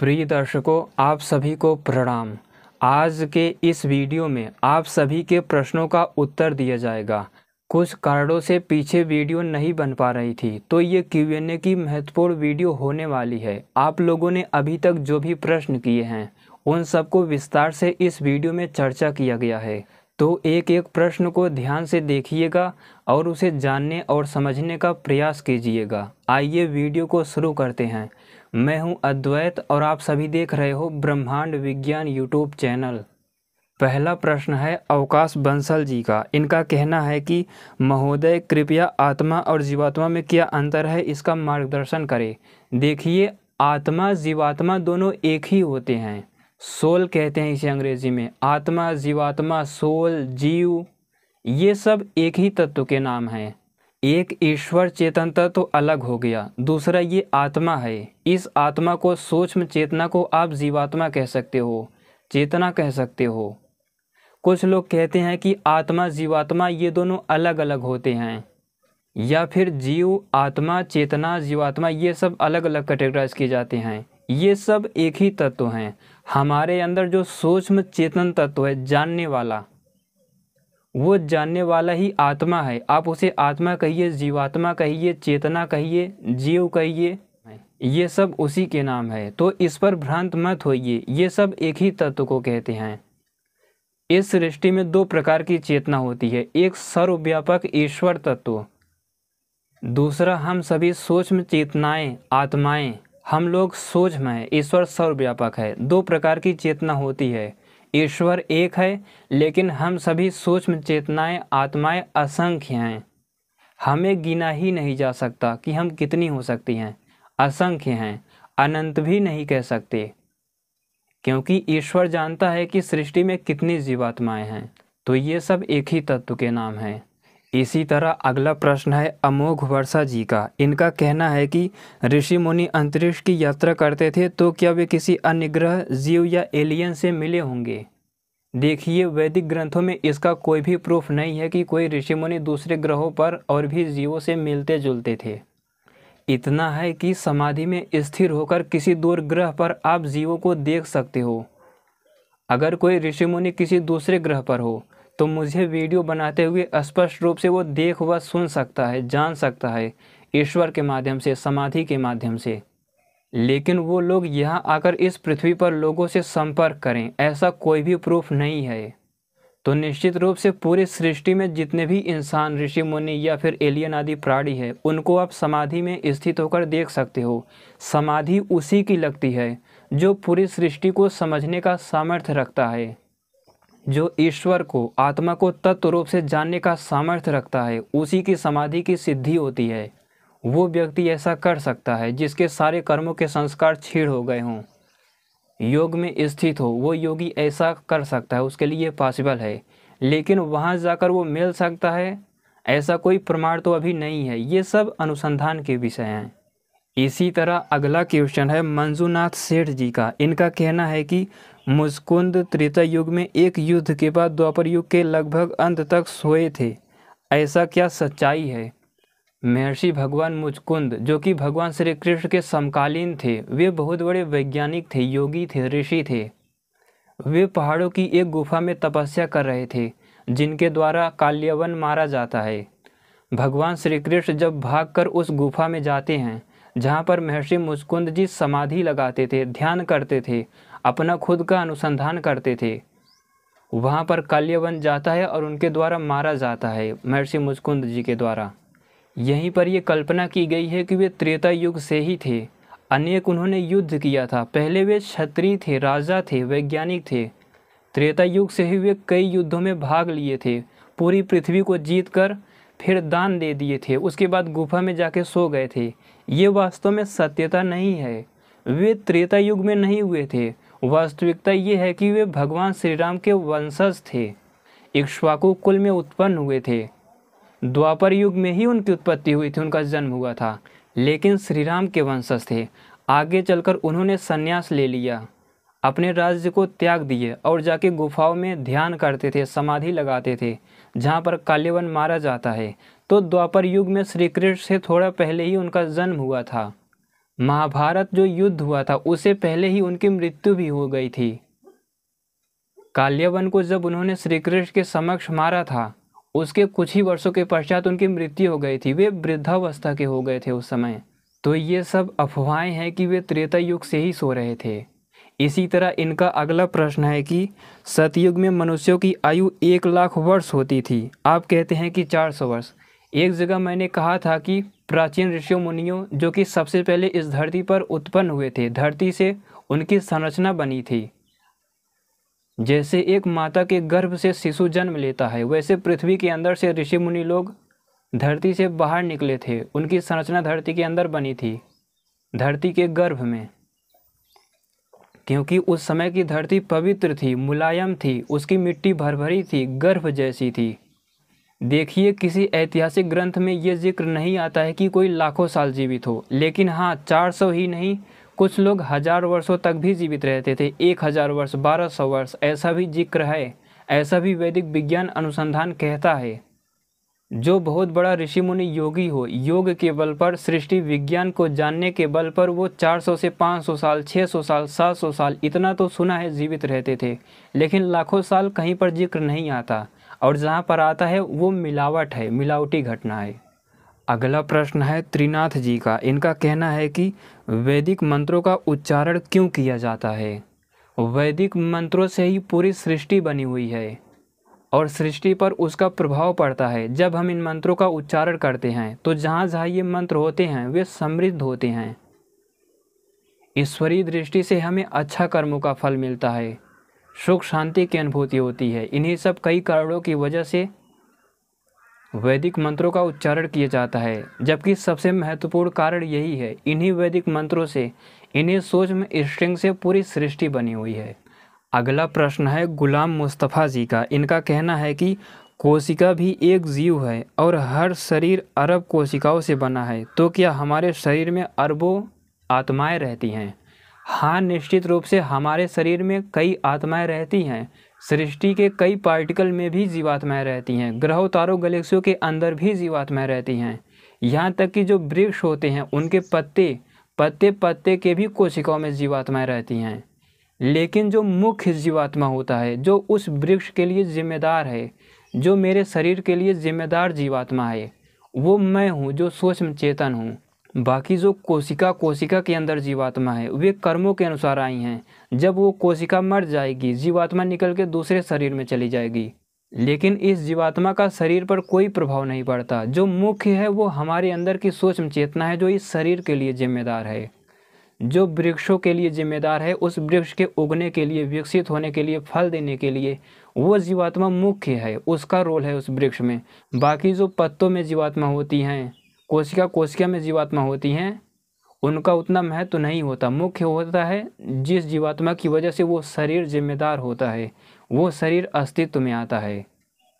प्रिय दर्शकों, आप सभी को प्रणाम। आज के इस वीडियो में आप सभी के प्रश्नों का उत्तर दिया जाएगा। कुछ कारणों से पीछे वीडियो नहीं बन पा रही थी, तो ये Q&A की महत्वपूर्ण वीडियो होने वाली है। आप लोगों ने अभी तक जो भी प्रश्न किए हैं उन सबको विस्तार से इस वीडियो में चर्चा किया गया है। तो एक एक प्रश्न को ध्यान से देखिएगा और उसे जानने और समझने का प्रयास कीजिएगा। आइए वीडियो को शुरू करते हैं। मैं हूं अद्वैत और आप सभी देख रहे हो ब्रह्मांड विज्ञान यूट्यूब चैनल। पहला प्रश्न है अवकाश बंसल जी का। इनका कहना है कि महोदय कृपया आत्मा और जीवात्मा में क्या अंतर है, इसका मार्गदर्शन करें। देखिए, आत्मा जीवात्मा दोनों एक ही होते हैं। सोल कहते हैं इसे अंग्रेजी में। आत्मा, जीवात्मा, सोल, जीव, ये सब एक ही तत्व के नाम हैं। एक ईश्वर चेतन तत्व तो अलग हो गया, दूसरा ये आत्मा है। इस आत्मा को, सूक्ष्म चेतना को आप जीवात्मा कह सकते हो, चेतना कह सकते हो। कुछ लोग कहते हैं कि आत्मा जीवात्मा ये दोनों अलग अलग होते हैं, या फिर जीव, आत्मा, चेतना, जीवात्मा ये सब अलग अलग कैटेगराइज किए जाते हैं। ये सब एक ही तत्व हैं। हमारे अंदर जो सूक्ष्म चेतन तत्व है, जानने वाला, वो जानने वाला ही आत्मा है। आप उसे आत्मा कहिए, जीवात्मा कहिए, चेतना कहिए, जीव कहिए, ये सब उसी के नाम है। तो इस पर भ्रांत मत होइए, ये सब एक ही तत्व को कहते हैं। इस सृष्टि में दो प्रकार की चेतना होती है, एक सर्वव्यापक ईश्वर तत्व, दूसरा हम सभी सूक्ष्म चेतनाएं, आत्माएं। हम लोग सूक्ष्म हैं, ईश्वर सर्वव्यापक है। दो प्रकार की चेतना होती है। ईश्वर एक है, लेकिन हम सभी सूक्ष्म चेतनाएं, आत्माएं असंख्य हैं। हमें गिना ही नहीं जा सकता कि हम कितनी हो सकती हैं। असंख्य हैं, अनंत भी नहीं कह सकते, क्योंकि ईश्वर जानता है कि सृष्टि में कितनी जीवात्माएं हैं। तो ये सब एक ही तत्व के नाम हैं। इसी तरह अगला प्रश्न है अमोघ वर्षा जी का। इनका कहना है कि ऋषि मुनि अंतरिक्ष की यात्रा करते थे, तो क्या वे किसी अन्य ग्रह, जीव या एलियन से मिले होंगे। देखिए, वैदिक ग्रंथों में इसका कोई भी प्रूफ नहीं है कि कोई ऋषि मुनि दूसरे ग्रहों पर और भी जीवों से मिलते जुलते थे। इतना है कि समाधि में स्थिर होकर किसी दूर ग्रह पर आप जीवों को देख सकते हो। अगर कोई ऋषि मुनि किसी दूसरे ग्रह पर हो तो मुझे वीडियो बनाते हुए स्पष्ट रूप से वो देख व सुन सकता है, जान सकता है, ईश्वर के माध्यम से, समाधि के माध्यम से। लेकिन वो लोग यहाँ आकर इस पृथ्वी पर लोगों से संपर्क करें, ऐसा कोई भी प्रूफ नहीं है। तो निश्चित रूप से पूरी सृष्टि में जितने भी इंसान, ऋषि मुनि या फिर एलियन आदि प्राणी है, उनको आप समाधि में स्थित होकर देख सकते हो। समाधि उसी की लगती है जो पूरी सृष्टि को समझने का सामर्थ्य रखता है, जो ईश्वर को, आत्मा को तत्व रूप से जानने का सामर्थ्य रखता है। उसी की समाधि की सिद्धि होती है। वो व्यक्ति ऐसा कर सकता है जिसके सारे कर्मों के संस्कार छीड़ हो गए हों, योग में स्थित हो, वो योगी ऐसा कर सकता है, उसके लिए पॉसिबल है। लेकिन वहाँ जाकर वो मिल सकता है, ऐसा कोई प्रमाण तो अभी नहीं है। ये सब अनुसंधान के विषय हैं। इसी तरह अगला क्वेश्चन है मंजूनाथ सेठ जी का। इनका कहना है कि मुचकुंद त्रेता युग में एक युद्ध के बाद द्वापर युग के लगभग अंत तक सोए थे, ऐसा क्या सच्चाई है। महर्षि भगवान मुचकुंद, जो कि भगवान श्री कृष्ण के समकालीन थे, वे बहुत बड़े वैज्ञानिक थे, योगी थे, ऋषि थे। वे पहाड़ों की एक गुफा में तपस्या कर रहे थे, जिनके द्वारा काल्यवन मारा जाता है। भगवान श्री कृष्ण जब भागकर उस गुफा में जाते हैं जहाँ पर महर्षि मुचकुंद जी समाधि लगाते थे, ध्यान करते थे, अपना खुद का अनुसंधान करते थे, वहाँ पर काल्यवन जाता है और उनके द्वारा मारा जाता है, महर्षि मुचकुंद जी के द्वारा। यहीं पर ये कल्पना की गई है कि वे त्रेता युग से ही थे। अनेक उन्होंने युद्ध किया था। पहले वे क्षत्रिय थे, राजा थे, वैज्ञानिक थे। त्रेता युग से ही वे कई युद्धों में भाग लिए थे, पूरी पृथ्वी को जीतकर फिर दान दे दिए थे। उसके बाद गुफा में जाके सो गए थे। ये वास्तव में सत्यता नहीं है। वे त्रेता युग में नहीं हुए थे। वास्तविकता ये है कि वे भगवान श्री राम के वंशज थे, इक्ष्वाकु कुल में उत्पन्न हुए थे। द्वापर युग में ही उनकी उत्पत्ति हुई थी, उनका जन्म हुआ था, लेकिन श्री राम के वंशज थे। आगे चलकर उन्होंने संन्यास ले लिया, अपने राज्य को त्याग दिए और जाके गुफाओं में ध्यान करते थे, समाधि लगाते थे, जहाँ पर काल्यवन मारा जाता है। तो द्वापर युग में श्री कृष्ण से थोड़ा पहले ही उनका जन्म हुआ था। महाभारत जो युद्ध हुआ था उससे पहले ही उनकी मृत्यु भी हो गई थी। काल्यवन को जब उन्होंने श्री कृष्ण के समक्ष मारा था उसके कुछ ही वर्षों के पश्चात उनकी मृत्यु हो गई थी। वे वृद्धावस्था के हो गए थे उस समय। तो ये सब अफवाहें हैं कि वे त्रेता युग से ही सो रहे थे। इसी तरह इनका अगला प्रश्न है कि सतयुग में मनुष्यों की आयु 1,00,000 वर्ष होती थी, आप कहते हैं कि 400 वर्ष। एक जगह मैंने कहा था कि प्राचीन ऋषियों मुनियों जो कि सबसे पहले इस धरती पर उत्पन्न हुए थे, धरती से उनकी संरचना बनी थी। जैसे एक माता के गर्भ से शिशु जन्म लेता है, वैसे पृथ्वी के अंदर से ऋषि मुनि लोग धरती से बाहर निकले थे। उनकी संरचना धरती के अंदर बनी थी, धरती के गर्भ में, क्योंकि उस समय की धरती पवित्र थी, मुलायम थी, उसकी मिट्टी भरभरी थी, गर्भ जैसी थी। देखिए, किसी ऐतिहासिक ग्रंथ में ये जिक्र नहीं आता है कि कोई लाखों साल जीवित हो, लेकिन हाँ 400 ही नहीं, कुछ लोग 1000 वर्षों तक भी जीवित रहते थे। 1000 वर्ष, 1200 वर्ष, ऐसा भी जिक्र है। ऐसा भी वैदिक विज्ञान अनुसंधान कहता है। जो बहुत बड़ा ऋषि मुनि योगी हो, योग के बल पर, सृष्टि विज्ञान को जानने के बल पर वो 400 से 500 साल, 600 साल, 700 साल, इतना तो सुना है जीवित रहते थे, लेकिन लाखों साल कहीं पर जिक्र नहीं आता। और जहाँ पर आता है वो मिलावट है, मिलावटी घटना है। अगला प्रश्न है त्रिनाथ जी का। इनका कहना है कि वैदिक मंत्रों का उच्चारण क्यों किया जाता है? वैदिक मंत्रों से ही पूरी सृष्टि बनी हुई है और सृष्टि पर उसका प्रभाव पड़ता है। जब हम इन मंत्रों का उच्चारण करते हैं तो जहाँ जहाँ ये मंत्र होते हैं वे समृद्ध होते हैं। ईश्वरीय दृष्टि से हमें अच्छा कर्मों का फल मिलता है, सुख शांति की अनुभूति होती है। इन्हीं सब कई कारणों की वजह से वैदिक मंत्रों का उच्चारण किया जाता है, जबकि सबसे महत्वपूर्ण कारण यही है। इन्हीं वैदिक मंत्रों से, इन्हीं सूक्ष्म स्ट्रिंग से पूरी सृष्टि बनी हुई है। अगला प्रश्न है गुलाम मुस्तफ़ा जी का। इनका कहना है कि कोशिका भी एक जीव है और हर शरीर अरब कोशिकाओं से बना है, तो क्या हमारे शरीर में अरबों आत्माएं रहती हैं? हाँ, निश्चित रूप से हमारे शरीर में कई आत्माएं रहती हैं। सृष्टि के कई पार्टिकल में भी जीवात्माएं रहती हैं। ग्रहों, तारों, गैलेक्सियों के अंदर भी जीवात्माएं रहती हैं। यहाँ तक कि जो वृक्ष होते हैं उनके पत्ते के भी कोशिकाओं में जीवात्माएं रहती हैं। लेकिन जो मुख्य जीवात्मा होता है, जो उस वृक्ष के लिए जिम्मेदार है, जो मेरे शरीर के लिए जिम्मेदार जीवात्मा है, वो मैं हूँ, जो सूक्ष्म चेतन हूँ। बाकी जो कोशिका के अंदर जीवात्मा है वे कर्मों के अनुसार आई हैं। जब वो कोशिका मर जाएगी, जीवात्मा निकल के दूसरे शरीर में चली जाएगी, लेकिन इस जीवात्मा का शरीर पर कोई प्रभाव नहीं पड़ता। जो मुख्य है वो हमारे अंदर की सूक्ष्म चेतना है, जो इस शरीर के लिए जिम्मेदार है, जो वृक्षों के लिए जिम्मेदार है, उस वृक्ष के उगने के लिए, विकसित होने के लिए, फल देने के लिए वो जीवात्मा मुख्य है, उसका रोल है उस वृक्ष में। बाकी जो पत्तों में जीवात्मा होती हैं, कोशिका में जीवात्मा होती हैं, उनका उतना महत्व नहीं होता। मुख्य होता है जिस जीवात्मा की वजह से वो शरीर जिम्मेदार होता है, वो शरीर अस्तित्व में आता है।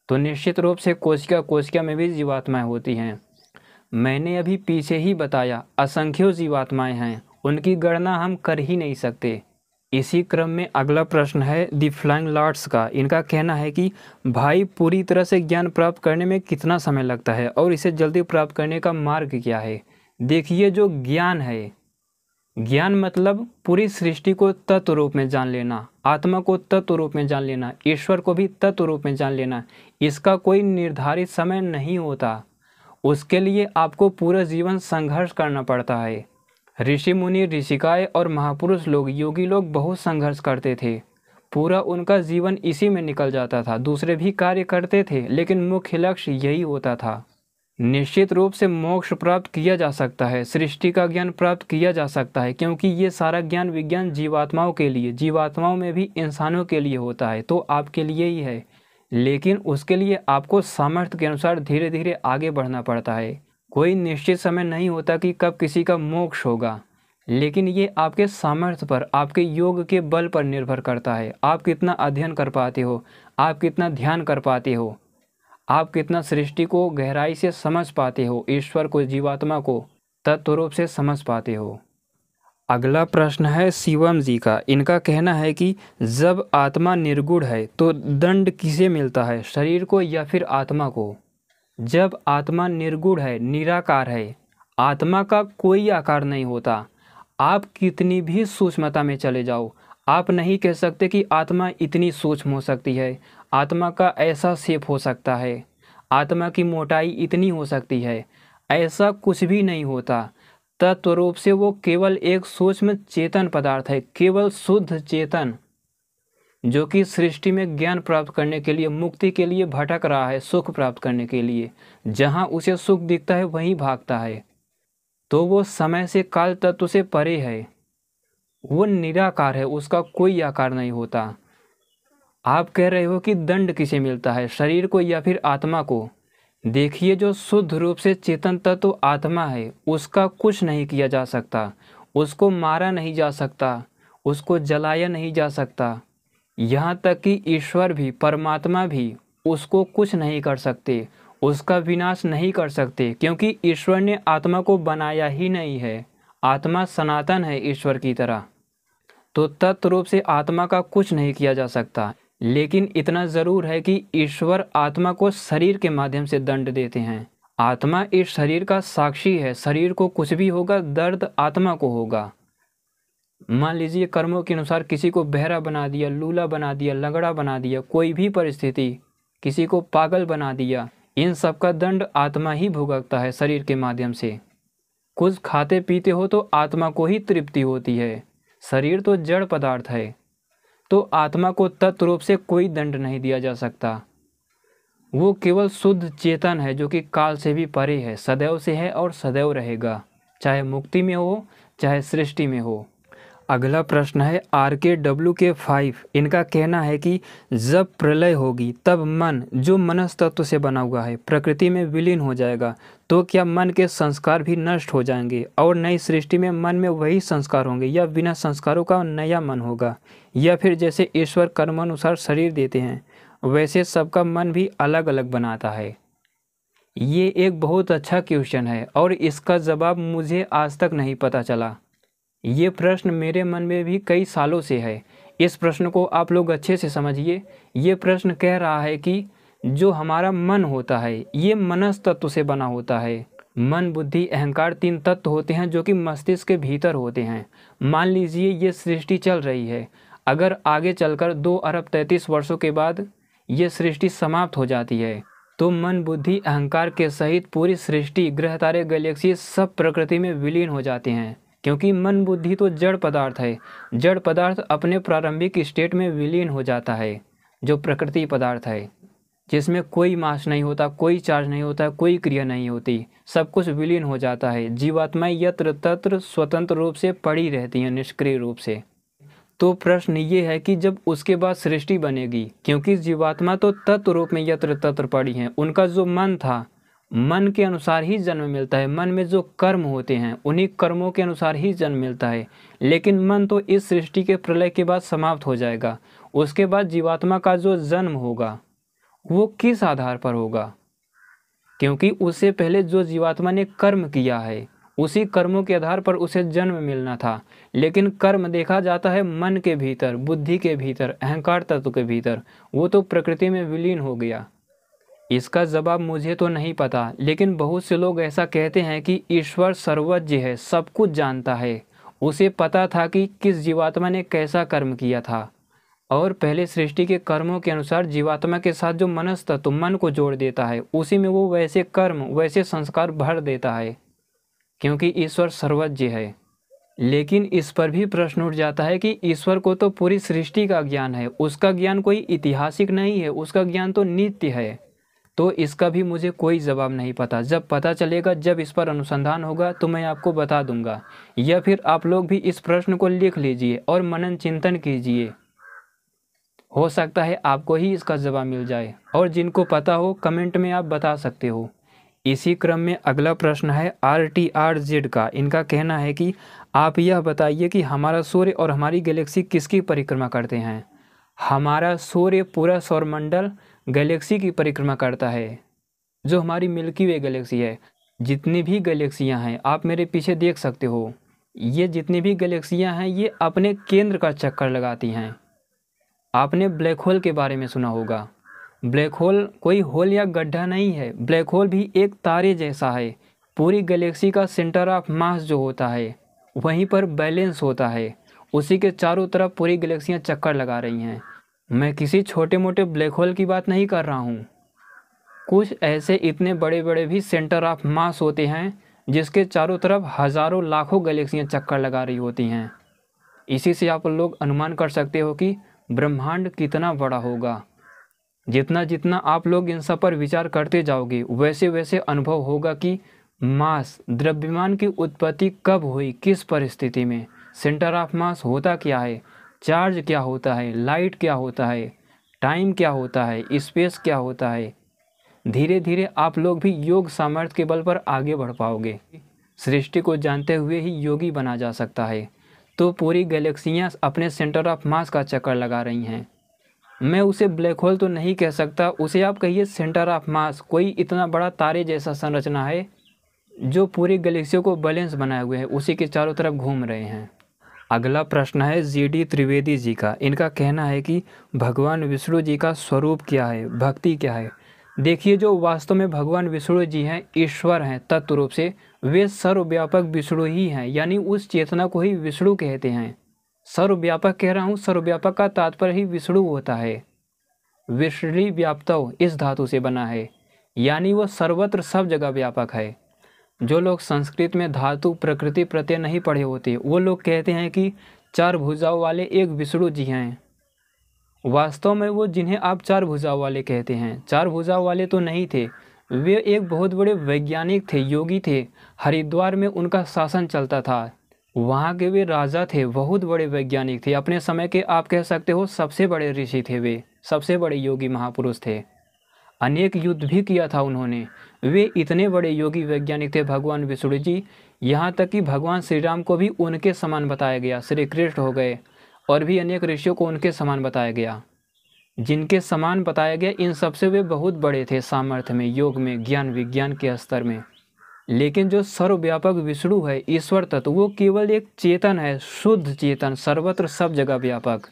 तो निश्चित रूप से कोशिका में भी जीवात्माएं होती हैं। मैंने अभी पीछे ही बताया, असंख्यों जीवात्माएं हैं, उनकी गणना हम कर ही नहीं सकते। इसी क्रम में अगला प्रश्न है दी फ्लाइंग लॉर्ड्स का। इनका कहना है कि भाई, पूरी तरह से ज्ञान प्राप्त करने में कितना समय लगता है और इसे जल्दी प्राप्त करने का मार्ग क्या है? देखिए, जो ज्ञान है, ज्ञान मतलब पूरी सृष्टि को तत्व रूप में जान लेना, आत्मा को तत्व रूप में जान लेना, ईश्वर को भी तत्व रूप में जान लेना। इसका कोई निर्धारित समय नहीं होता। उसके लिए आपको पूरा जीवन संघर्ष करना पड़ता है। ऋषि मुनि, ऋषिकाएं और महापुरुष लोग, योगी लोग बहुत संघर्ष करते थे। पूरा उनका जीवन इसी में निकल जाता था। दूसरे भी कार्य करते थे, लेकिन मुख्य लक्ष्य यही होता था। निश्चित रूप से मोक्ष प्राप्त किया जा सकता है, सृष्टि का ज्ञान प्राप्त किया जा सकता है, क्योंकि ये सारा ज्ञान विज्ञान जीवात्माओं के लिए, जीवात्माओं में भी इंसानों के लिए होता है, तो आपके लिए ही है। लेकिन उसके लिए आपको सामर्थ्य के अनुसार धीरे धीरे आगे बढ़ना पड़ता है। कोई निश्चित समय नहीं होता कि कब किसी का मोक्ष होगा, लेकिन ये आपके सामर्थ्य पर, आपके योग के बल पर निर्भर करता है। आप कितना अध्ययन कर पाते हो, आप कितना ध्यान कर पाते हो, आप कितना सृष्टि को गहराई से समझ पाते हो, ईश्वर को, जीवात्मा को तत्व रूप से समझ पाते हो। अगला प्रश्न है शिवम जी का। इनका कहना है कि जब आत्मा निर्गुण है तो दंड किसे मिलता है, शरीर को या फिर आत्मा को? जब आत्मा निर्गुण है, निराकार है, आत्मा का कोई आकार नहीं होता, आप कितनी भी सूक्ष्मता में चले जाओ, आप नहीं कह सकते कि आत्मा इतनी सूक्ष्म हो सकती है, आत्मा का ऐसा शेप हो सकता है, आत्मा की मोटाई इतनी हो सकती है। ऐसा कुछ भी नहीं होता। तत्व रूप से वो केवल एक सूक्ष्म चेतन पदार्थ है, केवल शुद्ध चेतन, जो कि सृष्टि में ज्ञान प्राप्त करने के लिए, मुक्ति के लिए भटक रहा है, सुख प्राप्त करने के लिए। जहाँ उसे सुख दिखता है वहीं भागता है। तो वो समय से काल तत्व से परे है, वो निराकार है, उसका कोई आकार नहीं होता। आप कह रहे हो कि दंड किसे मिलता है, शरीर को या फिर आत्मा को? देखिए, जो शुद्ध रूप से चेतन तत्व आत्मा है, उसका कुछ नहीं किया जा सकता, उसको मारा नहीं जा सकता, उसको जलाया नहीं जा सकता। यहाँ तक कि ईश्वर भी, परमात्मा भी उसको कुछ नहीं कर सकते, उसका विनाश नहीं कर सकते, क्योंकि ईश्वर ने आत्मा को बनाया ही नहीं है। आत्मा सनातन है ईश्वर की तरह। तो तत्व रूप से आत्मा का कुछ नहीं किया जा सकता। लेकिन इतना ज़रूर है कि ईश्वर आत्मा को शरीर के माध्यम से दंड देते हैं। आत्मा इस शरीर का साक्षी है, शरीर को कुछ भी होगा दर्द आत्मा को होगा। मान लीजिए कर्मों के अनुसार किसी को बहरा बना दिया, लूला बना दिया, लंगड़ा बना दिया, कोई भी परिस्थिति, किसी को पागल बना दिया, इन सब का दंड आत्मा ही भुगतता है शरीर के माध्यम से। कुछ खाते पीते हो तो आत्मा को ही तृप्ति होती है, शरीर तो जड़ पदार्थ है। तो आत्मा को तत्व रूप से कोई दंड नहीं दिया जा सकता। वो केवल शुद्ध चेतन है, जो कि काल से भी परे है, सदैव से है और सदैव रहेगा, चाहे मुक्ति में हो चाहे सृष्टि में हो। अगला प्रश्न है RKWK5। इनका कहना है कि जब प्रलय होगी तब मन, जो मनस तत्व से बना हुआ है, प्रकृति में विलीन हो जाएगा, तो क्या मन के संस्कार भी नष्ट हो जाएंगे और नई सृष्टि में मन में वही संस्कार होंगे, या बिना संस्कारों का नया मन होगा, या फिर जैसे ईश्वर कर्मानुसार शरीर देते हैं वैसे सबका मन भी अलग अलग बनाता है? ये एक बहुत अच्छा क्वेश्चन है और इसका जवाब मुझे आज तक नहीं पता चला। ये प्रश्न मेरे मन में भी कई सालों से है। इस प्रश्न को आप लोग अच्छे से समझिए। ये प्रश्न कह रहा है कि जो हमारा मन होता है ये मनस तत्व से बना होता है। मन, बुद्धि, अहंकार 3 तत्व होते हैं जो कि मस्तिष्क के भीतर होते हैं। मान लीजिए ये सृष्टि चल रही है, अगर आगे चलकर 2 अरब 33 वर्षों के बाद ये सृष्टि समाप्त हो जाती है तो मन, बुद्धि, अहंकार के सहित पूरी सृष्टि, ग्रह, तारे, गैलेक्सी सब प्रकृति में विलीन हो जाते हैं। क्योंकि मन, बुद्धि तो जड़ पदार्थ है, जड़ पदार्थ अपने प्रारंभिक स्टेट में विलीन हो जाता है, जो प्रकृति पदार्थ है, जिसमें कोई मास नहीं होता, कोई चार्ज नहीं होता, कोई क्रिया नहीं होती, सब कुछ विलीन हो जाता है। जीवात्माएं यत्र तत्र स्वतंत्र रूप से पड़ी रहती हैं, निष्क्रिय रूप से। तो प्रश्न ये है कि जब उसके बाद सृष्टि बनेगी, क्योंकि जीवात्मा तो तत्व रूप में यत्र तत्र पड़ी हैं, उनका जो मन था, मन के अनुसार ही जन्म मिलता है, मन में जो कर्म होते हैं उन्हीं कर्मों के अनुसार ही जन्म मिलता है। लेकिन मन तो इस सृष्टि के प्रलय के बाद समाप्त हो जाएगा। उसके बाद जीवात्मा का जो जन्म होगा वो किस आधार पर होगा? क्योंकि उससे पहले जो जीवात्मा ने कर्म किया है उसी कर्मों के आधार पर उसे जन्म मिलना था। लेकिन कर्म देखा जाता है मन के भीतर, बुद्धि के भीतर, अहंकार तत्व के भीतर, वो तो प्रकृति में विलीन हो गया। इसका जवाब मुझे तो नहीं पता, लेकिन बहुत से लोग ऐसा कहते हैं कि ईश्वर सर्वज्ञ है, सब कुछ जानता है, उसे पता था कि किस जीवात्मा ने कैसा कर्म किया था, और पहले सृष्टि के कर्मों के अनुसार जीवात्मा के साथ जो मनस तत्व मन को जोड़ देता है, उसी में वो वैसे कर्म, वैसे संस्कार भर देता है, क्योंकि ईश्वर सर्वज्ञ है। लेकिन इस पर भी प्रश्न उठ जाता है कि ईश्वर को तो पूरी सृष्टि का ज्ञान है, उसका ज्ञान कोई ऐतिहासिक नहीं है, उसका ज्ञान तो नित्य है। तो इसका भी मुझे कोई जवाब नहीं पता। जब पता चलेगा, जब इस पर अनुसंधान होगा तो मैं आपको बता दूंगा। या फिर आप लोग भी इस प्रश्न को लिख लीजिए और मनन चिंतन कीजिए, हो सकता है आपको ही इसका जवाब मिल जाए, और जिनको पता हो कमेंट में आप बता सकते हो। इसी क्रम में अगला प्रश्न है RTRZ का। इनका कहना है कि आप यह बताइए कि हमारा सूर्य और हमारी गैलेक्सी किसकी परिक्रमा करते हैं? हमारा सूर्य पूरा सौरमंडल गैलेक्सी की परिक्रमा करता है, जो हमारी मिल्की वे गैलेक्सी है। जितनी भी गैलेक्सियां हैं आप मेरे पीछे देख सकते हो, ये जितनी भी गैलेक्सियां हैं ये अपने केंद्र का चक्कर लगाती हैं। आपने ब्लैक होल के बारे में सुना होगा। ब्लैक होल कोई होल या गड्ढा नहीं है, ब्लैक होल भी एक तारे जैसा है। पूरी गैलेक्सी का सेंटर ऑफ मास जो होता है वहीं पर बैलेंस होता है, उसी के चारों तरफ पूरी गैलेक्सियाँ चक्कर लगा रही हैं। मैं किसी छोटे मोटे ब्लैक होल की बात नहीं कर रहा हूँ। कुछ ऐसे इतने बड़े बड़े भी सेंटर ऑफ मास होते हैं जिसके चारों तरफ हज़ारों लाखों गैलेक्सियाँ चक्कर लगा रही होती हैं। इसी से आप लोग अनुमान कर सकते हो कि ब्रह्मांड कितना बड़ा होगा। जितना जितना आप लोग इन सब पर विचार करते जाओगे वैसे वैसे अनुभव होगा कि मास, द्रव्यमान की उत्पत्ति कब हुई, किस परिस्थिति में, सेंटर ऑफ मास होता क्या है, चार्ज क्या होता है, लाइट क्या होता है, टाइम क्या होता है, स्पेस क्या होता है। धीरे धीरे आप लोग भी योग सामर्थ्य के बल पर आगे बढ़ पाओगे। सृष्टि को जानते हुए ही योगी बना जा सकता है। तो पूरी गैलेक्सियाँ अपने सेंटर ऑफ मास का चक्कर लगा रही हैं। मैं उसे ब्लैक होल तो नहीं कह सकता, उसे आप कहिए सेंटर ऑफ मास। कोई इतना बड़ा तारे जैसा संरचना है जो पूरी गैलेक्सियों को बैलेंस बनाए हुए है, उसी के चारों तरफ घूम रहे हैं। अगला प्रश्न है GD त्रिवेदी जी का। इनका कहना है कि भगवान विष्णु जी का स्वरूप क्या है, भक्ति क्या है। देखिए, जो वास्तव में भगवान विष्णु जी हैं, ईश्वर हैं तत्व रूप से, वे सर्वव्यापक विष्णु ही हैं, यानी उस चेतना को ही विष्णु कहते हैं। सर्वव्यापक कह रहा हूँ, सर्वव्यापक का तात्पर्य ही विष्णु होता है। विष्णु व्याप्तव इस धातु से बना है, यानी वह सर्वत्र सब जगह व्यापक है। जो लोग संस्कृत में धातु प्रकृति प्रत्यय नहीं पढ़े होते, वो लोग कहते हैं कि चार भुजाओं वाले एक विष्णु जी हैं। वास्तव में वो जिन्हें आप चार भुजाओं वाले कहते हैं, चार भुजाओं वाले तो नहीं थे। वे एक बहुत बड़े वैज्ञानिक थे, योगी थे। हरिद्वार में उनका शासन चलता था, वहाँ के वे राजा थे, बहुत बड़े वैज्ञानिक थे। अपने समय के आप कह सकते हो सबसे बड़े ऋषि थे, वे सबसे बड़े योगी महापुरुष थे। अनेक युद्ध भी किया था उन्होंने। वे इतने बड़े योगी वैज्ञानिक थे भगवान विष्णु जी, यहाँ तक कि भगवान श्री राम को भी उनके समान बताया गया। श्री कृष्ण हो गए और भी अनेक ऋषियों को उनके समान बताया गया। जिनके समान बताया गया, इन सबसे वे बहुत बड़े थे सामर्थ्य में, योग में, ज्ञान विज्ञान के स्तर में। लेकिन जो सर्वव्यापक विष्णु है, ईश्वर तत्व, वो केवल एक चेतन है, शुद्ध चेतन, सर्वत्र सब जगह व्यापक।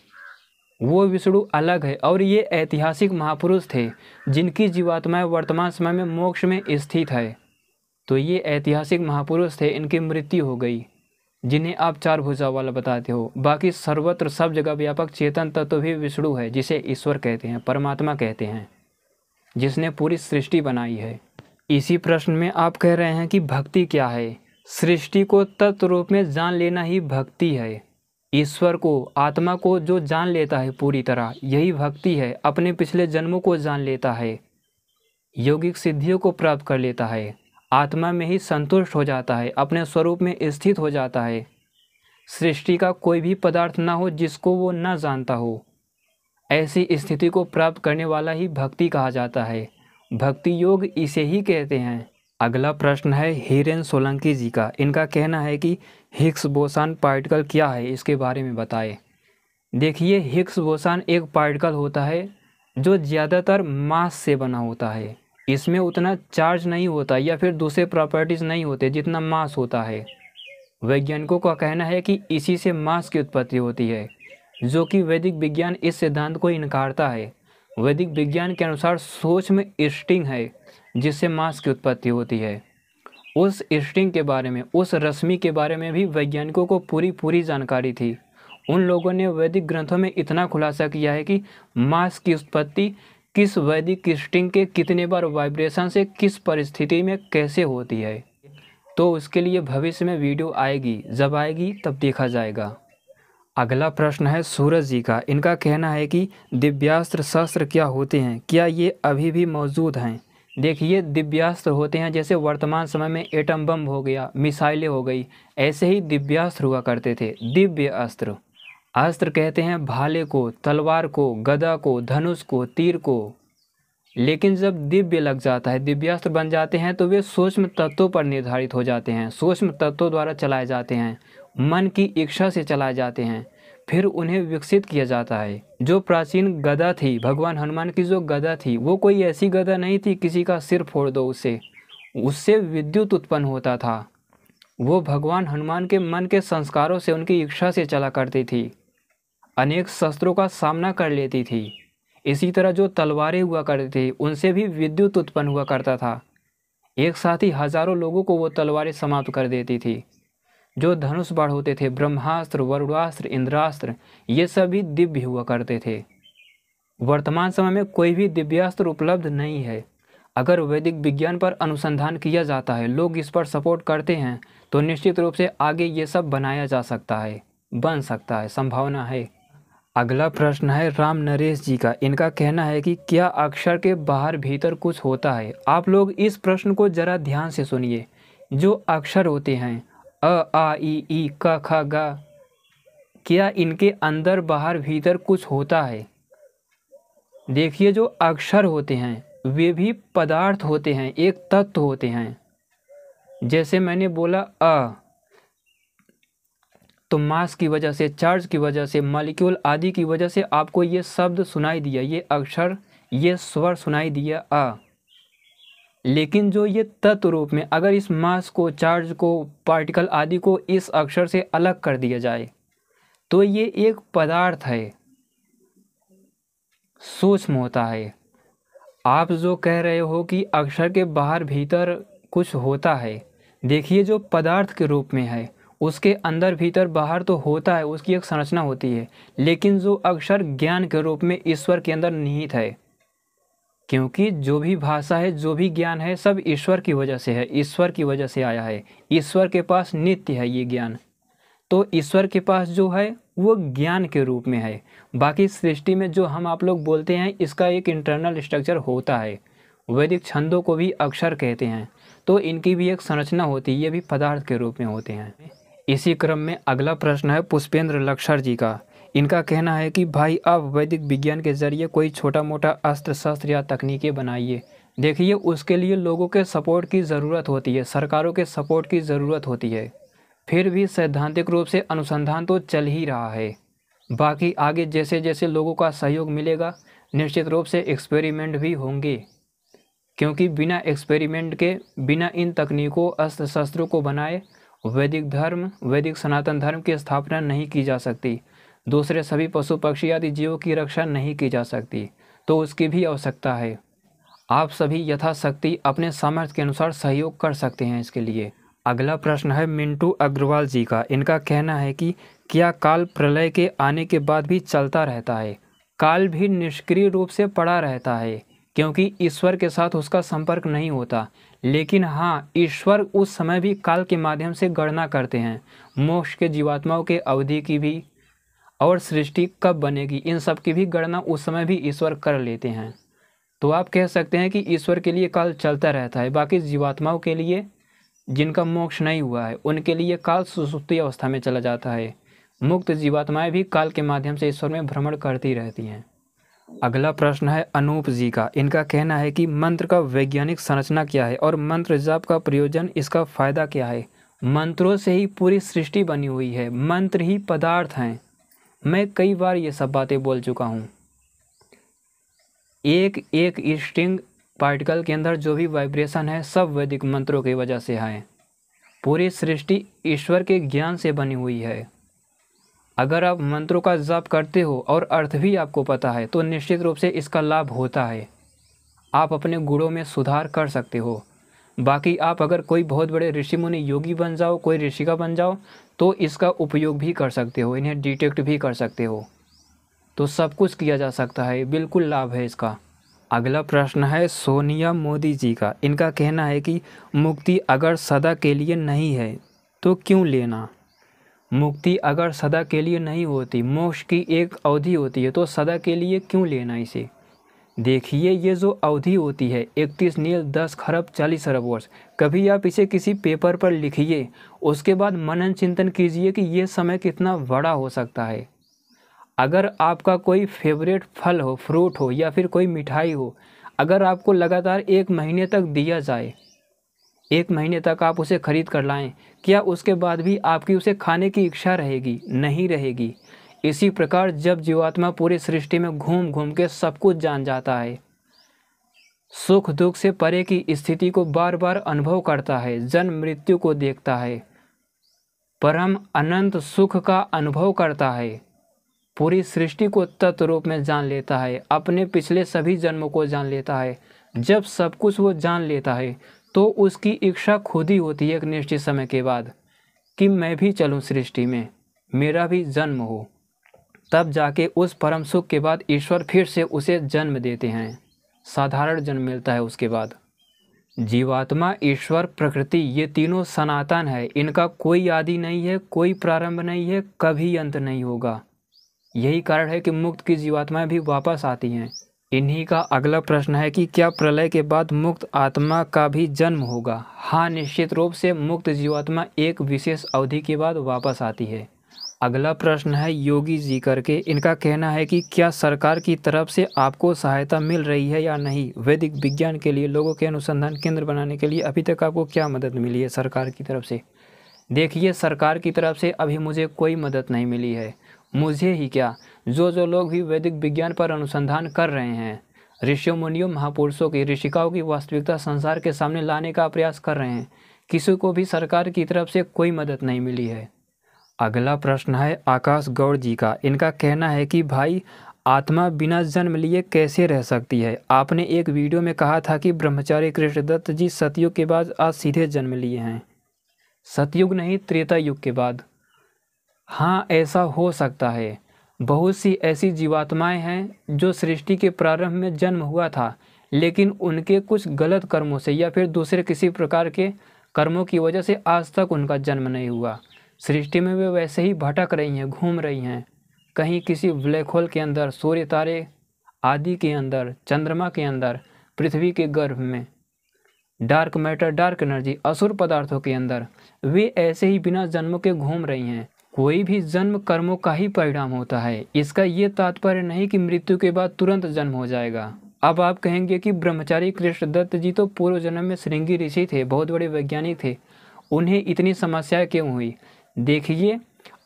वो विष्णु अलग है। और ये ऐतिहासिक महापुरुष थे जिनकी जीवात्माएं वर्तमान समय में मोक्ष में स्थित है। तो ये ऐतिहासिक महापुरुष थे, इनकी मृत्यु हो गई, जिन्हें आप चार भुजा वाला बताते हो। बाकी सर्वत्र सब जगह व्यापक चेतन तत्व भी विष्णु है, जिसे ईश्वर कहते हैं, परमात्मा कहते हैं, जिसने पूरी सृष्टि बनाई है। इसी प्रश्न में आप कह रहे हैं कि भक्ति क्या है। सृष्टि को तत्व रूप में जान लेना ही भक्ति है। ईश्वर को, आत्मा को जो जान लेता है पूरी तरह, यही भक्ति है। अपने पिछले जन्मों को जान लेता है, यौगिक सिद्धियों को प्राप्त कर लेता है, आत्मा में ही संतुष्ट हो जाता है, अपने स्वरूप में स्थित हो जाता है। सृष्टि का कोई भी पदार्थ ना हो जिसको वो ना जानता हो, ऐसी स्थिति को प्राप्त करने वाला ही भक्ति कहा जाता है। भक्ति योग इसे ही कहते हैं। अगला प्रश्न है हीरेन सोलंकी जी का। इनका कहना है कि हिग्स बोसान पार्टिकल क्या है, इसके बारे में बताएं। देखिए, हिग्स बोसान एक पार्टिकल होता है जो ज़्यादातर मास से बना होता है। इसमें उतना चार्ज नहीं होता या फिर दूसरे प्रॉपर्टीज़ नहीं होते जितना मास होता है। वैज्ञानिकों का कहना है कि इसी से मास की उत्पत्ति होती है, जो कि वैदिक विज्ञान इस सिद्धांत को इनकारता है। वैदिक विज्ञान के अनुसार सूक्ष्म स्ट्रिंग है जिससे मास की उत्पत्ति होती है। उस स्ट्रिंग के बारे में, उस रश्मि के बारे में भी वैज्ञानिकों को पूरी जानकारी थी। उन लोगों ने वैदिक ग्रंथों में इतना खुलासा किया है कि मास की उत्पत्ति किस वैदिक स्ट्रिंग के कितने बार वाइब्रेशन से किस परिस्थिति में कैसे होती है। तो उसके लिए भविष्य में वीडियो आएगी, जब आएगी तब देखा जाएगा। अगला प्रश्न है सूरज जी का। इनका कहना है कि दिव्यास्त्र शस्त्र क्या होते हैं, क्या ये अभी भी मौजूद हैं। देखिए, दिव्यास्त्र होते हैं जैसे वर्तमान समय में एटम बम हो गया, मिसाइलें हो गई, ऐसे ही दिव्यास्त्र हुआ करते थे। दिव्य अस्त्र, अस्त्र कहते हैं भाले को, तलवार को, गदा को, धनुष को, तीर को। लेकिन जब दिव्य लग जाता है, दिव्यास्त्र बन जाते हैं, तो वे सूक्ष्म तत्वों पर निर्धारित हो जाते हैं, सूक्ष्म तत्वों द्वारा चलाए जाते हैं, मन की इच्छा से चलाए जाते हैं, फिर उन्हें विकसित किया जाता है। जो प्राचीन गदा थी, भगवान हनुमान की जो गदा थी, वो कोई ऐसी गदा नहीं थी किसी का सिर फोड़ दो उससे विद्युत उत्पन्न होता था। वो भगवान हनुमान के मन के संस्कारों से, उनकी इच्छा से चला करती थी, अनेक शस्त्रों का सामना कर लेती थी। इसी तरह जो तलवारें हुआ करती थी, उनसे भी विद्युत उत्पन्न हुआ करता था। एक साथ ही हजारों लोगों को वो तलवारें समाप्त कर देती थी। जो धनुष बाण होते थे, ब्रह्मास्त्र, वरुणास्त्र, इंद्रास्त्र, ये सभी दिव्य हुआ करते थे। वर्तमान समय में कोई भी दिव्यास्त्र उपलब्ध नहीं है। अगर वैदिक विज्ञान पर अनुसंधान किया जाता है, लोग इस पर सपोर्ट करते हैं, तो निश्चित रूप से आगे ये सब बनाया जा सकता है, बन सकता है, संभावना है। अगला प्रश्न है राम नरेश जी का। इनका कहना है कि क्या अक्षर के बाहर भीतर कुछ होता है? आप लोग इस प्रश्न को जरा ध्यान से सुनिए। जो अक्षर होते हैं अ, आ, ई, क, ख, ग, क्या इनके अंदर बाहर भीतर कुछ होता है? देखिए, जो अक्षर होते हैं वे भी पदार्थ होते हैं, एक तत्व होते हैं। जैसे मैंने बोला अ, तो मास की वजह से, चार्ज की वजह से, मॉलिक्यूल आदि की वजह से आपको ये शब्द सुनाई दिया, ये अक्षर, ये स्वर सुनाई दिया अ। लेकिन जो ये तत्व रूप में अगर इस मास को, चार्ज को, पार्टिकल आदि को इस अक्षर से अलग कर दिया जाए तो ये एक पदार्थ है, सूक्ष्म होता है। आप जो कह रहे हो कि अक्षर के बाहर भीतर कुछ होता है, देखिए जो पदार्थ के रूप में है उसके अंदर भीतर बाहर तो होता है, उसकी एक संरचना होती है। लेकिन जो अक्षर ज्ञान के रूप में ईश्वर के अंदर निहित है, क्योंकि जो भी भाषा है, जो भी ज्ञान है, सब ईश्वर की वजह से है, ईश्वर की वजह से आया है। ईश्वर के पास नित्य है ये ज्ञान, तो ईश्वर के पास जो है वो ज्ञान के रूप में है। बाकी सृष्टि में जो हम आप लोग बोलते हैं, इसका एक इंटरनल स्ट्रक्चर होता है। वैदिक छंदों को भी अक्षर कहते हैं, तो इनकी भी एक संरचना होती है, ये भी पदार्थ के रूप में होते हैं। इसी क्रम में अगला प्रश्न है पुष्पेंद्र लक्षर जी का। इनका कहना है कि भाई आप वैदिक विज्ञान के जरिए कोई छोटा मोटा अस्त्र शस्त्र या तकनीकें बनाइए। देखिए, उसके लिए लोगों के सपोर्ट की ज़रूरत होती है, सरकारों के सपोर्ट की ज़रूरत होती है। फिर भी सैद्धांतिक रूप से अनुसंधान तो चल ही रहा है। बाकी आगे जैसे जैसे लोगों का सहयोग मिलेगा, निश्चित रूप से एक्सपेरिमेंट भी होंगे, क्योंकि बिना एक्सपेरिमेंट के, बिना इन तकनीकों, अस्त्र शस्त्रों को बनाए वैदिक धर्म, वैदिक सनातन धर्म की स्थापना नहीं की जा सकती। दूसरे सभी पशु पक्षी आदि जीवों की रक्षा नहीं की जा सकती, तो उसकी भी आवश्यकता है। आप सभी यथाशक्ति अपने सामर्थ्य के अनुसार सहयोग कर सकते हैं इसके लिए। अगला प्रश्न है मिंटू अग्रवाल जी का। इनका कहना है कि क्या काल प्रलय के आने के बाद भी चलता रहता है? काल भी निष्क्रिय रूप से पड़ा रहता है, क्योंकि ईश्वर के साथ उसका संपर्क नहीं होता। लेकिन हाँ, ईश्वर उस समय भी काल के माध्यम से गणना करते हैं, मोक्ष के, जीवात्माओं के अवधि की भी, और सृष्टि कब बनेगी, इन सब की भी गणना उस समय भी ईश्वर कर लेते हैं। तो आप कह सकते हैं कि ईश्वर के लिए काल चलता रहता है। बाकी जीवात्माओं के लिए, जिनका मोक्ष नहीं हुआ है, उनके लिए काल सुषुप्ति अवस्था में चला जाता है। मुक्त जीवात्माएं भी काल के माध्यम से ईश्वर में भ्रमण करती रहती हैं। अगला प्रश्न है अनूप जी का। इनका कहना है कि मंत्र का वैज्ञानिक संरचना क्या है और मंत्र जाप का प्रयोजन, इसका फायदा क्या है? मंत्रों से ही पूरी सृष्टि बनी हुई है, मंत्र ही पदार्थ हैं। मैं कई बार ये सब बातें बोल चुका हूँ। एक एक स्ट्रिंग पार्टिकल के अंदर जो भी वाइब्रेशन है, सब वैदिक मंत्रों की वजह से है। पूरी सृष्टि ईश्वर के ज्ञान से बनी हुई है। अगर आप मंत्रों का जाप करते हो और अर्थ भी आपको पता है, तो निश्चित रूप से इसका लाभ होता है। आप अपने गुणों में सुधार कर सकते हो। बाकी आप अगर कोई बहुत बड़े ऋषि मुनि, योगी बन जाओ, कोई ऋषिका बन जाओ, तो इसका उपयोग भी कर सकते हो, इन्हें डिटेक्ट भी कर सकते हो। तो सब कुछ किया जा सकता है, बिल्कुल लाभ है इसका। अगला प्रश्न है सोनिया मोदी जी का। इनका कहना है कि मुक्ति अगर सदा के लिए नहीं है तो क्यों लेना? मुक्ति अगर सदा के लिए नहीं होती, मोक्ष की एक अवधि होती है, तो सदा के लिए क्यों लेना इसे? देखिए, ये जो अवधि होती है 31 नील 10 खरब 40 अरब वर्ष, कभी आप इसे किसी पेपर पर लिखिए, उसके बाद मनन चिंतन कीजिए कि ये समय कितना बड़ा हो सकता है। अगर आपका कोई फेवरेट फल हो, फ्रूट हो, या फिर कोई मिठाई हो, अगर आपको लगातार 1 महीने तक दिया जाए, 1 महीने तक आप उसे खरीद कर लाएं, क्या उसके बाद भी आपकी उसे खाने की इच्छा रहेगी? नहीं रहेगी। इसी प्रकार जब जीवात्मा पूरी सृष्टि में घूम घूम के सब कुछ जान जाता है, सुख दुख से परे की स्थिति को बार बार अनुभव करता है, जन्म मृत्यु को देखता है, परम अनंत सुख का अनुभव करता है, पूरी सृष्टि को तत्व रूप में जान लेता है, अपने पिछले सभी जन्मों को जान लेता है। जब सब कुछ वो जान लेता है, तो उसकी इच्छा खुद ही होती है एक निश्चित समय के बाद कि मैं भी चलूं सृष्टि में, मेरा भी जन्म हो। तब जाके उस परम सुख के बाद ईश्वर फिर से उसे जन्म देते हैं, साधारण जन्म मिलता है उसके बाद। जीवात्मा, ईश्वर, प्रकृति, ये तीनों सनातन है, इनका कोई आदि नहीं है, कोई प्रारंभ नहीं है, कभी अंत नहीं होगा। यही कारण है कि मुक्त की जीवात्माएं भी वापस आती हैं। इन्हीं का अगला प्रश्न है कि क्या प्रलय के बाद मुक्त आत्मा का भी जन्म होगा? हाँ, निश्चित रूप से मुक्त जीवात्मा एक विशेष अवधि के बाद वापस आती है। अगला प्रश्न है योगी जी करके, इनका कहना है कि क्या सरकार की तरफ से आपको सहायता मिल रही है या नहीं? वैदिक विज्ञान के लिए लोगों के अनुसंधान केंद्र बनाने के लिए अभी तक आपको क्या मदद मिली है सरकार की तरफ से? देखिए, सरकार की तरफ से अभी मुझे कोई मदद नहीं मिली है। मुझे ही क्या, जो लोग भी वैदिक विज्ञान पर अनुसंधान कर रहे हैं, ऋषियों, मुनियों, महापुरुषों की, ऋषिकाओं की वास्तविकता संसार के सामने लाने का प्रयास कर रहे हैं, किसी को भी सरकार की तरफ से कोई मदद नहीं मिली है। अगला प्रश्न है आकाश गौड़ जी का, इनका कहना है कि भाई, आत्मा बिना जन्म लिए कैसे रह सकती है? आपने एक वीडियो में कहा था कि ब्रह्मचारी कृष्णदत्त जी सतयुग के बाद आज सीधे जन्म लिए हैं। सतयुग नहीं, त्रेता युग के बाद। हाँ, ऐसा हो सकता है। बहुत सी ऐसी जीवात्माएं हैं जो सृष्टि के प्रारंभ में जन्म हुआ था, लेकिन उनके कुछ गलत कर्मों से या फिर दूसरे किसी प्रकार के कर्मों की वजह से आज तक उनका जन्म नहीं हुआ। सृष्टि में वे वैसे ही भटक रही हैं, घूम रही हैं, कहीं किसी ब्लैक होल के अंदर, सूर्य तारे आदि के अंदर, चंद्रमा के अंदर, पृथ्वी के गर्भ में, डार्क मैटर, डार्क एनर्जी, असुर पदार्थों के अंदर वे ऐसे ही बिना जन्म के घूम रही हैं। कोई भी जन्म कर्मों का ही परिणाम होता है। इसका ये तात्पर्य नहीं कि मृत्यु के बाद तुरंत जन्म हो जाएगा। अब आप कहेंगे कि ब्रह्मचारी कृष्णदत्त जी तो पूर्व जन्म में श्रृंगी ऋषि थे, बहुत बड़े वैज्ञानिक थे, उन्हें इतनी समस्याएं क्यों हुई? देखिए,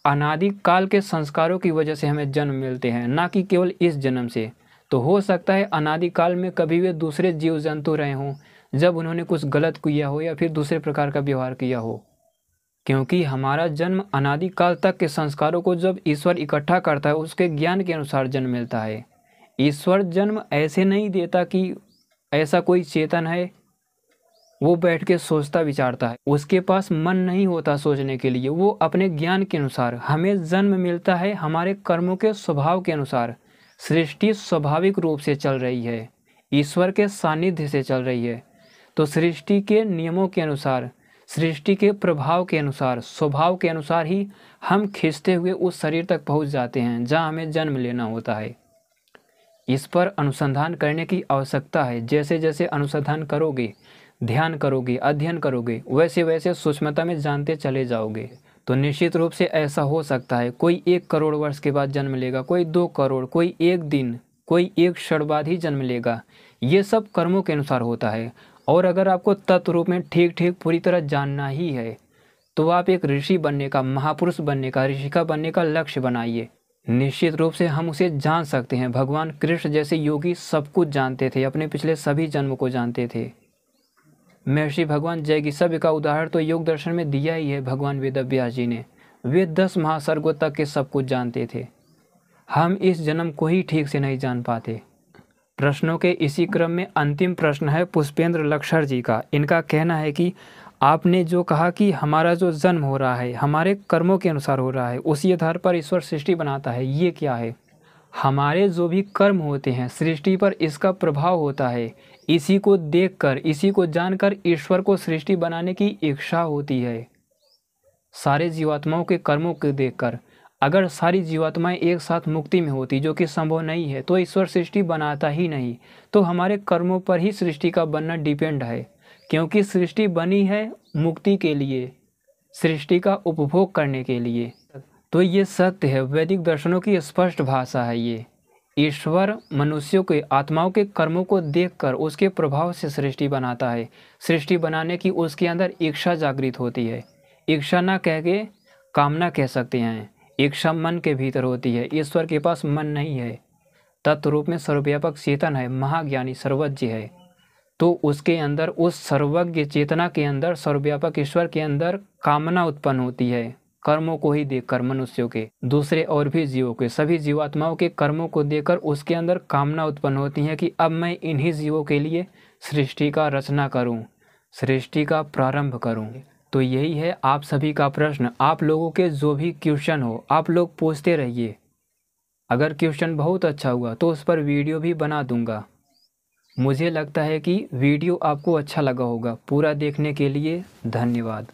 अनादि काल के संस्कारों की वजह से हमें जन्म मिलते हैं, ना कि केवल इस जन्म से। तो हो सकता है अनादि काल में कभी वे दूसरे जीव जंतु रहे हों, जब उन्होंने कुछ गलत किया हो या फिर दूसरे प्रकार का व्यवहार किया हो। क्योंकि हमारा जन्म अनादि काल तक के संस्कारों को जब ईश्वर इकट्ठा करता है, उसके ज्ञान के अनुसार जन्म मिलता है। ईश्वर जन्म ऐसे नहीं देता कि ऐसा कोई चेतन है, वो बैठ के सोचता विचारता है, उसके पास मन नहीं होता सोचने के लिए। वो अपने ज्ञान के अनुसार, हमें जन्म मिलता है हमारे कर्मों के स्वभाव के अनुसार। सृष्टि स्वाभाविक रूप से चल रही है, ईश्वर के सानिध्य से चल रही है। तो सृष्टि के नियमों के अनुसार, सृष्टि के प्रभाव के अनुसार, स्वभाव के अनुसार ही हम खींचते हुए उस शरीर तक पहुंच जाते हैं जहां हमें जन्म लेना होता है। इस पर अनुसंधान करने की आवश्यकता है। जैसे जैसे अनुसंधान करोगे, ध्यान करोगे, अध्ययन करोगे, वैसे वैसे सूक्ष्मता में जानते चले जाओगे। तो निश्चित रूप से ऐसा हो सकता है, कोई 1 करोड़ वर्ष के बाद जन्म लेगा, कोई 2 करोड़, कोई 1 दिन, कोई 1 क्षण बाद ही जन्म लेगा। ये सब कर्मों के अनुसार होता है। और अगर आपको तत्व रूप में ठीक ठीक पूरी तरह जानना ही है, तो आप एक ऋषि बनने का, महापुरुष बनने का, ऋषिका बनने का लक्ष्य बनाइए। निश्चित रूप से हम उसे जान सकते हैं। भगवान कृष्ण जैसे योगी सब कुछ जानते थे, अपने पिछले सभी जन्म को जानते थे। महर्षि भगवान जैगिसव्य का उदाहरण तो योग दर्शन में दिया ही है भगवान वेदव्यास जी ने। वे 10 महासर्गों तक के सब कुछ जानते थे। हम इस जन्म को ही ठीक से नहीं जान पाते। प्रश्नों के इसी क्रम में अंतिम प्रश्न है पुष्पेंद्र लक्षर जी का। इनका कहना है कि आपने जो कहा कि हमारा जो जन्म हो रहा है हमारे कर्मों के अनुसार हो रहा है, उसी आधार पर ईश्वर सृष्टि बनाता है, ये क्या है? हमारे जो भी कर्म होते हैं सृष्टि पर इसका प्रभाव होता है। इसी को देखकर, इसी को जानकर ईश्वर को सृष्टि बनाने की इच्छा होती है। सारे जीवात्माओं के कर्मों को देखकर अगर सारी जीवात्माएं एक साथ मुक्ति में होती, जो कि संभव नहीं है, तो ईश्वर सृष्टि बनाता ही नहीं। तो हमारे कर्मों पर ही सृष्टि का बनना डिपेंड है, क्योंकि सृष्टि बनी है मुक्ति के लिए, सृष्टि का उपभोग करने के लिए। तो ये सत्य है, वैदिक दर्शनों की स्पष्ट भाषा है ये। ईश्वर मनुष्यों के, आत्माओं के कर्मों को देखकर उसके प्रभाव से सृष्टि बनाता है। सृष्टि बनाने की उसके अंदर इच्छा जागृत होती है। इच्छा ना कह के कामना कह सकते हैं। इच्छा मन के भीतर होती है, ईश्वर के पास मन नहीं है। तत्व रूप में सर्वव्यापक चेतन है, महाज्ञानी, सर्वज्ञ है। तो उसके अंदर, उस सर्वज्ञ चेतना के अंदर, सर्वव्यापक ईश्वर के अंदर कामना उत्पन्न होती है, कर्मों को ही देखकर, मनुष्यों के, दूसरे और भी जीवों के, सभी जीवात्माओं के कर्मों को देखकर उसके अंदर कामना उत्पन्न होती है कि अब मैं इन्हीं जीवों के लिए सृष्टि का रचना करूं, सृष्टि का प्रारंभ करूं। तो यही है आप सभी का प्रश्न। आप लोगों के जो भी क्वेश्चन हो आप लोग पूछते रहिए। अगर क्वेश्चन बहुत अच्छा हुआ तो उस पर वीडियो भी बना दूंगा। मुझे लगता है कि वीडियो आपको अच्छा लगा होगा। पूरा देखने के लिए धन्यवाद।